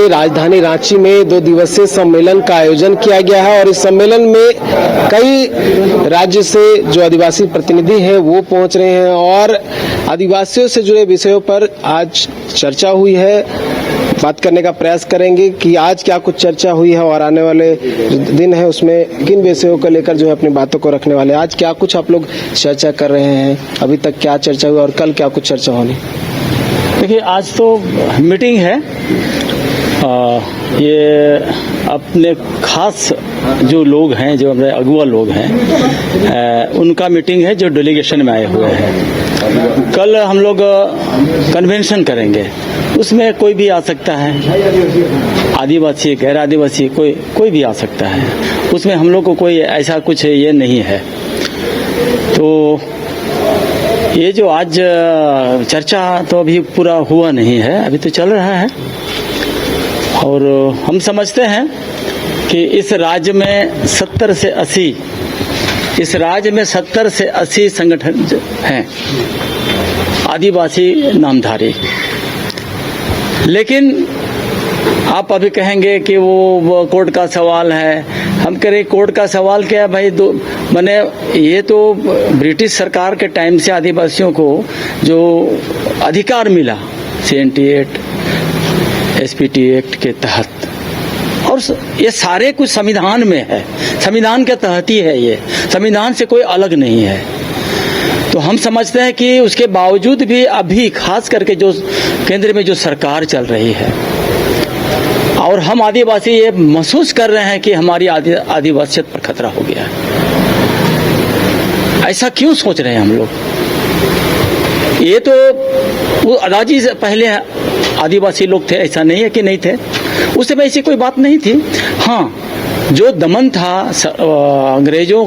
राजधानी रांची में 2 दिवसीय सम्मेलन का आयोजन किया गया है और इस सम्मेलन में कई राज्य से जो आदिवासी प्रतिनिधि हैं वो पहुंच रहे हैं और आदिवासियों से जुड़े विषयों पर आज चर्चा हुई है। बात करने का प्रयास करेंगे कि आज क्या कुछ चर्चा हुई है और आने वाले दिन है उसमें किन विषयों को लेकर जो है अपनी बातों को रखने वाले। आज क्या कुछ आप लोग चर्चा कर रहे हैं, अभी तक क्या चर्चा हुई और कल क्या कुछ चर्चा होनी? देखिए, आज तो मीटिंग है। ये अपने खास जो लोग हैं, जो हमारे अगुआ लोग हैं, उनका मीटिंग है जो डेलीगेशन में आए हुए हैं। कल हम लोग कन्वेंशन करेंगे, उसमें कोई भी आ सकता है, आदिवासी गैर आदिवासी कोई भी आ सकता है। उसमें हम लोग को कोई ऐसा कुछ ये नहीं है। तो ये जो आज चर्चा तो अभी पूरा हुआ नहीं है, अभी तो चल रहा है और हम समझते हैं कि इस राज्य में 70 से 80 संगठन हैं आदिवासी नामधारी। लेकिन आप अभी कहेंगे कि वो कोर्ट का सवाल है। हम कह रहे कोर्ट का सवाल क्या है भाई? मैंने ये तो ब्रिटिश सरकार के टाइम से आदिवासियों को जो अधिकार मिला CNT एक्ट, SPT एक्ट के तहत, और ये सारे कुछ संविधान में है, संविधान के तहत ही है, ये संविधान से कोई अलग नहीं है। तो हम समझते हैं कि उसके बावजूद भी अभी खास करके जो केंद्र में जो सरकार चल रही है और हम आदिवासी ये महसूस कर रहे हैं कि हमारी आदिवासियत पर खतरा हो गया है। ऐसा क्यों सोच रहे हैं हम लोग? ये तो वो अदाजी से पहले आदिवासी लोग थे, ऐसा नहीं है कि नहीं थे। उस समय ऐसी कोई बात नहीं थी। हाँ, जो दमन था अंग्रेजों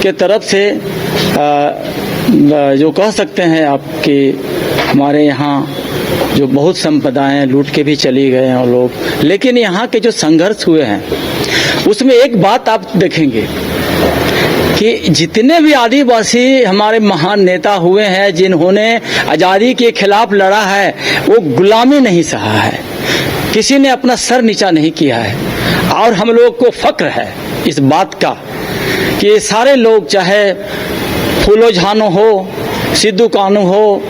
के तरफ से, जो कह सकते हैं आप कि हमारे यहाँ जो बहुत संपदाएं लूट के भी चली गए हैं लोग, लेकिन यहाँ के जो संघर्ष हुए हैं उसमें एक बात आप देखेंगे कि जितने भी आदिवासी हमारे महान नेता हुए हैं जिन्होंने आजादी के खिलाफ लड़ा है, वो गुलामी नहीं सहा है, किसी ने अपना सर नीचा नहीं किया है। और हम लोग को फक्र है इस बात का कि ये सारे लोग, चाहे फूलो झानो हो, सिद्धू कानू हो,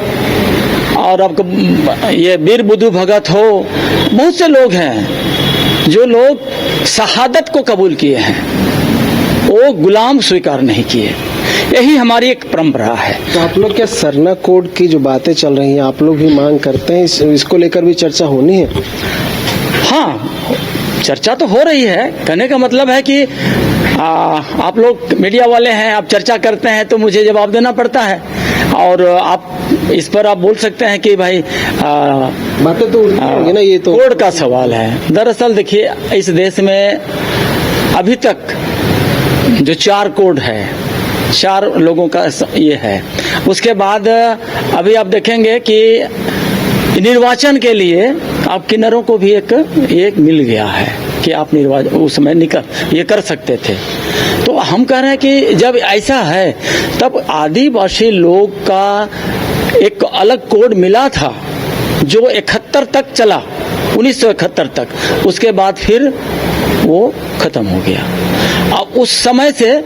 और आपको ये वीर बुद्धू भगत हो, बहुत से लोग हैं जो लोग शहादत को कबूल किए हैं, वो गुलाम स्वीकार नहीं किए। यही हमारी एक परंपरा है। तो आप लोग क्या सरना कोड की जो बातें चल रही हैं, आप लोग भी मांग करते हैं, इसको लेकर भी चर्चा होनी है? हाँ, चर्चा तो हो रही है। कहने का मतलब है कि आप लोग मीडिया वाले हैं, आप चर्चा करते हैं तो मुझे जवाब देना पड़ता है, और आप इस पर आप बोल सकते हैं कि भाई बातें तो ना, ये तो कोड का सवाल है। दरअसल देखिए, इस देश में अभी तक जो 4 कोड है, 4 लोगों का ये है। उसके बाद अभी आप देखेंगे कि निर्वाचन के लिए आप किन्नरों को भी एक मिल गया है कि आप निर्वाचन उस समय ये कर सकते थे। तो हम कह रहे हैं कि जब ऐसा है तब आदिवासी लोग का एक अलग कोड मिला था जो 71 तक चला, 1971 तक। उसके बाद फिर वो खत्म हो गया। अब उस समय से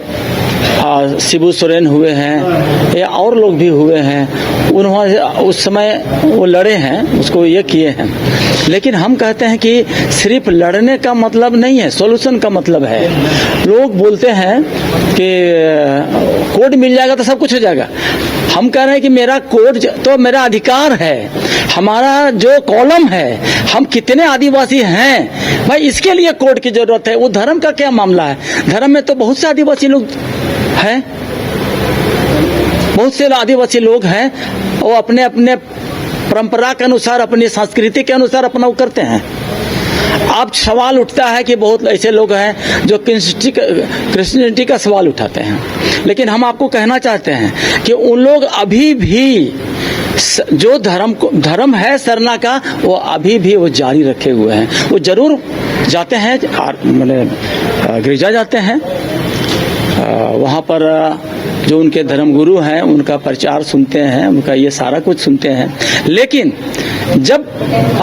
शिबू सोरेन हुए हैं या और लोग भी हुए हैं, उन्होंने उस समय वो लड़े हैं, उसको ये किए हैं। लेकिन हम कहते हैं कि सिर्फ लड़ने का मतलब नहीं है, सॉल्यूशन का मतलब है। लोग बोलते हैं कि कोड मिल जाएगा तो सब कुछ हो जाएगा। हम कह रहे हैं कि मेरा कोड तो मेरा अधिकार है, हमारा जो कॉलम है, हम कितने आदिवासी हैं भाई, इसके लिए कोड की जरूरत है। वो धर्म का क्या मामला है? धर्म में तो बहुत से आदिवासी लोग हैं, बहुत से आदिवासी लोग हैं, वो अपने अपने परंपरा के अनुसार, अपनी संस्कृति के अनुसार अपना वो करते हैं। अब सवाल उठता है कि बहुत ऐसे लोग हैं जो क्रिश्चियनिटी का सवाल उठाते हैं, लेकिन हम आपको कहना चाहते हैं कि उन लोग अभी भी जो धर्म है सरना का, वो अभी भी वो जारी रखे हुए हैं। वो जरूर जाते हैं, गिरजा जाते हैं, वहाँ पर जो उनके धर्मगुरु हैं उनका प्रचार सुनते हैं, उनका ये सारा कुछ सुनते हैं, लेकिन जब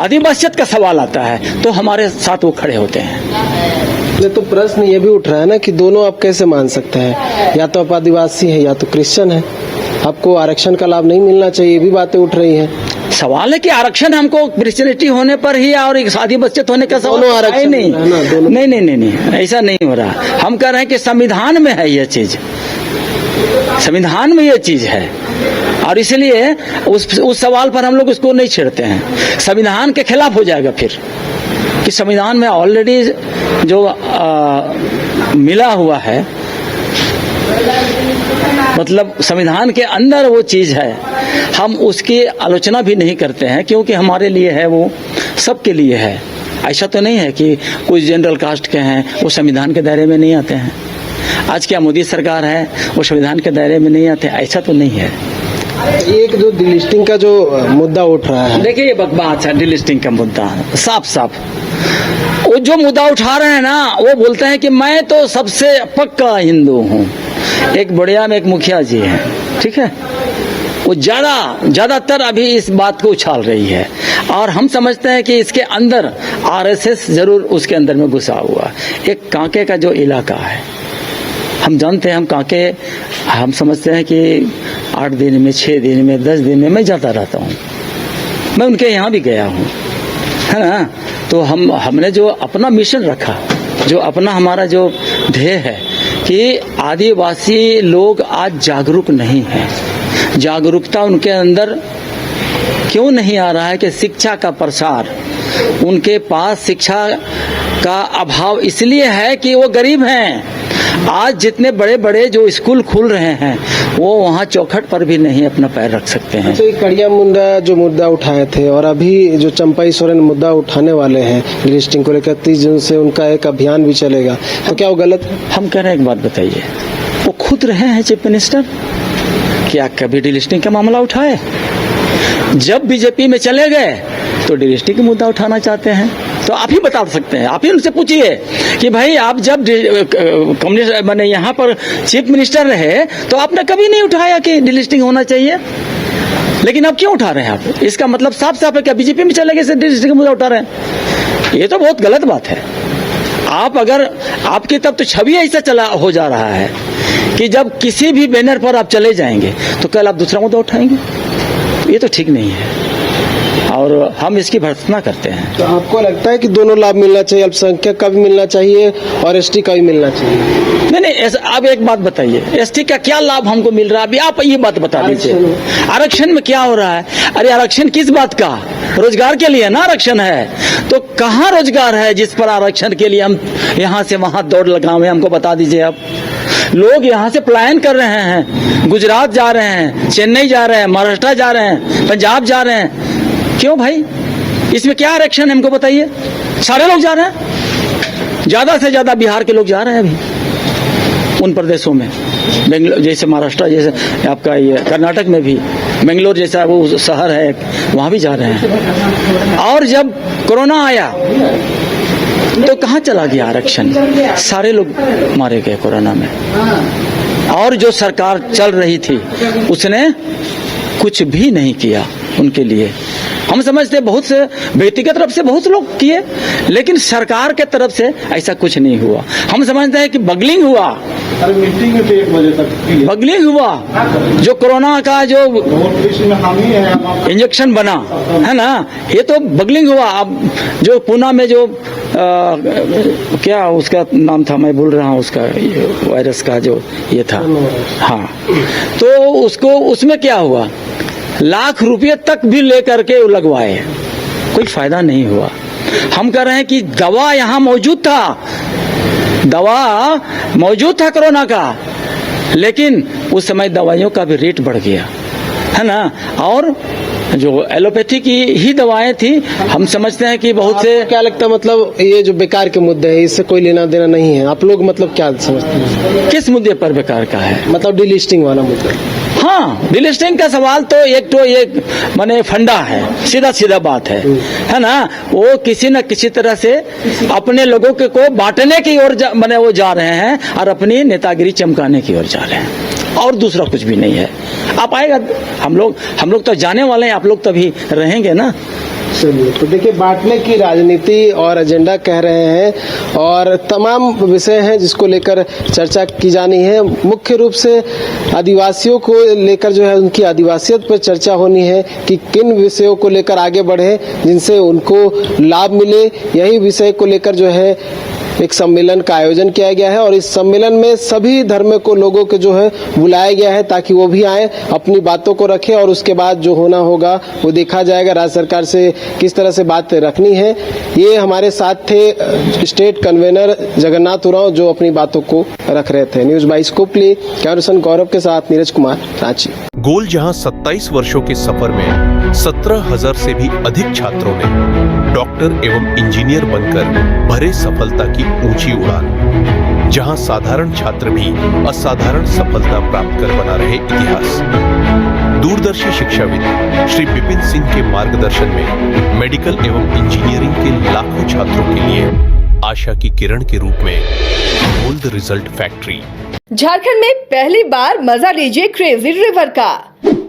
आदिवासियत का सवाल आता है तो हमारे साथ वो खड़े होते हैं। तो प्रश्न ये भी उठ रहा है ना कि दोनों आप कैसे मान सकते हैं, या तो आप आदिवासी है या तो क्रिश्चियन है, आपको आरक्षण का लाभ नहीं मिलना चाहिए, ये भी बातें उठ रही हैं। सवाल है कि आरक्षण हमको क्रिश्चियनिटी होने पर ही और एक आदिवासियत होने का सवाल दोनों आरक्षण नहीं। है ना, दोनों। नहीं, ऐसा नहीं हो रहा। हम कह रहे हैं कि संविधान में है यह चीज, संविधान में यह चीज है, और इसलिए उस सवाल पर हम लोग उसको नहीं छेड़ते हैं। संविधान के खिलाफ हो जाएगा फिर कि संविधान में ऑलरेडी जो मिला हुआ है, मतलब संविधान के अंदर वो चीज है, हम उसकी आलोचना भी नहीं करते हैं क्योंकि हमारे लिए है, वो सबके लिए है। ऐसा तो नहीं है कि कुछ जनरल कास्ट के हैं वो संविधान के दायरे में नहीं आते हैं। आज क्या मोदी सरकार है वो संविधान के दायरे में नहीं आते, ऐसा तो नहीं है। एक जो डिलिस्टिंग का जो मुद्दा उठ रहा है, देखिए ये बात है डिलिस्टिंग का मुद्दा, साफ वो जो मुद्दा उठा रहे हैं ना, वो बोलते हैं कि मैं तो सबसे पक्का हिंदू हूँ। एक बढ़िया में एक मुखिया जी है, ठीक है, वो ज्यादातर अभी इस बात को उछाल रही है, और हम समझते हैं कि इसके अंदर आरएसएस जरूर उसके अंदर में घुसा हुआ। एक कांके का जो इलाका है, हम जानते हैं, हम कांके हम समझते हैं कि 8 दिन में, 6 दिन में, 10 दिन में मैं जाता रहता हूँ, मैं उनके यहाँ भी गया हूँ, है ना। तो हमने जो अपना मिशन रखा, जो अपना हमारा जो ध्येय है कि आदिवासी लोग आज जागरूक नहीं है, जागरूकता उनके अंदर क्यों नहीं आ रहा है कि शिक्षा का प्रसार, उनके पास शिक्षा का अभाव इसलिए है कि वो गरीब हैं। आज जितने बड़े बड़े जो स्कूल खुल रहे हैं वो वहाँ चौखट पर भी नहीं अपना पैर रख सकते हैं। तो कड़िया मुंडा जो मुद्दा उठाए थे, और अभी जो चंपाई सोरेन मुद्दा उठाने वाले हैं डिलिस्टिंग को लेकर, 30 जून से उनका एक अभियान भी चलेगा, तो क्या वो गलत है? हम कह रहे हैं एक बात बताइए, वो खुद रहे हैं चीफ मिनिस्टर, क्या कभी डिलिस्टिंग का मामला उठाए? जब बीजेपी में चले गए तो डिलिस्टिंग का मुद्दा उठाना चाहते हैं, तो आप ही बता सकते हैं। आप ही उनसे पूछिए कि भाई आप जब कम्युनिस्ट बने यहाँ पर चीफ मिनिस्टर रहे तो आपने कभी नहीं उठाया कि डिलिस्टिंग होना चाहिए, लेकिन अब क्यों उठा रहे हैं आप? इसका मतलब साफ साफ है, क्या बीजेपी में चले गए से डिलिस्टिंग का मुद्दा उठा रहे हैं? ये तो बहुत गलत बात है। आप अगर आपकी तब तो छवि ऐसा चला हो जा रहा है कि जब किसी भी बैनर पर आप चले जाएंगे तो कल आप दूसरा मुद्दा उठाएंगे, ये तो ठीक नहीं है, और हम इसकी भर्त्सना करते हैं। तो आपको लगता है कि दोनों लाभ मिलना चाहिए, अल्पसंख्यक का भी मिलना चाहिए और एसटी का भी मिलना चाहिए? नहीं, अब एक बात बताइए, एसटी का क्या लाभ हमको मिल रहा है? अभी आप ये बात बता दीजिए, आरक्षण में क्या हो रहा है? अरे आरक्षण किस बात का? रोजगार के लिए ना आरक्षण है, तो कहाँ रोजगार है जिस पर आरक्षण के लिए हम यहाँ से वहां दौड़ लगाए? हमको बता दीजिए। आप लोग यहाँ से पलायन कर रहे हैं, गुजरात जा रहे हैं, चेन्नई जा रहे हैं, महाराष्ट्र जा रहे हैं, पंजाब जा रहे हैं, क्यों भाई? इसमें क्या आरक्षण है हमको बताइए? सारे लोग जा रहे हैं, ज्यादा से ज्यादा बिहार के लोग जा रहे हैं अभी उन प्रदेशों में, बेंगलोर जैसे, महाराष्ट्र जैसे, आपका ये कर्नाटक में भी बेंगलोर जैसा वो शहर है, वहां भी जा रहे हैं। और जब कोरोना आया तो कहाँ चला गया आरक्षण? सारे लोग मारे गए कोरोना में, और जो सरकार चल रही थी उसने कुछ भी नहीं किया उनके लिए। हम समझते हैं बहुत से व्यक्तिगत तरफ से बहुत लोग किए, लेकिन सरकार के तरफ से ऐसा कुछ नहीं हुआ। हम समझते हैं कि बगलिंग हुआ, मीटिंग में तो 1 बजे तक बगलिंग हुआ, जो कोरोना का जो इंजेक्शन बना है ना, ये तो बगलिंग हुआ। अब जो पूना में जो क्या उसका नाम था, मैं भूल रहा हूँ, उसका वायरस का जो ये था, हाँ, तो उसको उसमें क्या हुआ, लाख रुपये तक भी लेकर के लगवाए, कोई फायदा नहीं हुआ। हम कह रहे हैं कि दवा यहाँ मौजूद था, दवा मौजूद था कोरोना का, लेकिन उस समय दवाइयों का भी रेट बढ़ गया, है ना। और जो एलोपैथी की ही दवाएं थी, हम समझते हैं कि बहुत से, क्या लगता है, मतलब ये जो बेकार के मुद्दे हैं इससे कोई लेना देना नहीं है, आप लोग मतलब क्या समझते हैं? किस मुद्दे पर बेकार का है? मतलब डिलिस्टिंग वाला मुद्दा। हाँ, रियल एस्टेट का सवाल तो एक माने फंडा है, सीधा बात है ना। वो किसी न किसी तरह से अपने लोगों को बांटने की ओर माने वो जा रहे हैं और अपनी नेतागिरी चमकाने की ओर जा रहे हैं, और दूसरा कुछ भी नहीं है। आप आएगा, हम लोग तो जाने वाले हैं, आप लोग तभी रहेंगे ना। चलिए, तो देखिए बांटने की राजनीति और एजेंडा कह रहे हैं और तमाम विषय हैं जिसको लेकर चर्चा की जानी है। मुख्य रूप से आदिवासियों को लेकर जो है उनकी आदिवासियत पर चर्चा होनी है कि किन विषयों को लेकर आगे बढ़े जिनसे उनको लाभ मिले। यही विषय को लेकर जो है एक सम्मेलन का आयोजन किया गया है और इस सम्मेलन में सभी धर्म को लोगों को जो है बुलाया गया है ताकि वो भी आए, अपनी बातों को रखें और उसके बाद जो होना होगा वो देखा जाएगा राज्य सरकार से किस तरह से बात रखनी है। ये हमारे साथ थे स्टेट कन्वेनर जगन्नाथ उरांव जो अपनी बातों को रख रहे थे। न्यूज 22 को प्ले कैमरा गौरव के साथ नीरज कुमार, रांची। गोल जहां 27 वर्षों के सफर में 17,000 से भी अधिक छात्रों ने डॉक्टर एवं इंजीनियर बनकर भरे सफलता की ऊंची उड़ान, जहां साधारण छात्र भी असाधारण सफलता प्राप्त कर बना रहे इतिहास। दूरदर्शी शिक्षाविद श्री विपिन सिंह के मार्गदर्शन में मेडिकल एवं इंजीनियरिंग के लाखों छात्रों के लिए आशा की किरण के रूप में गोल्ड रिजल्ट फैक्ट्री। झारखंड में पहली बार मजा लीजिए क्रेजी रिवर का।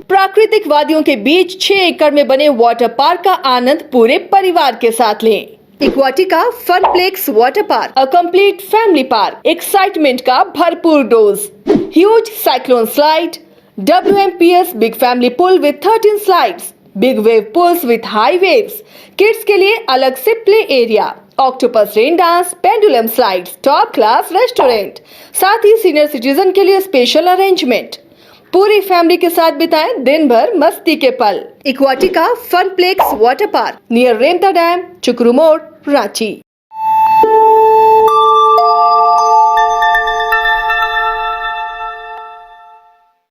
प्राकृतिक वादियों के बीच 6 एकड़ में बने वाटर पार्क का आनंद पूरे परिवार के साथ लें। Aquatica Funplex water park, a complete family park, excitement का भरपूर dose, huge cyclone slide, WMPS big family pool with 13 slides, big wave pools with high waves, kids के लिए अलग से play area, octopus rain dance, pendulum slides, top class restaurant, साथ ही senior citizen के लिए स्पेशल अरेंजमेंट। पूरी family के साथ बिताएं दिन भर मस्ती के पल। इक्वाटिका Funplex water park near Remta dam, चुकरू मोड़, रांची।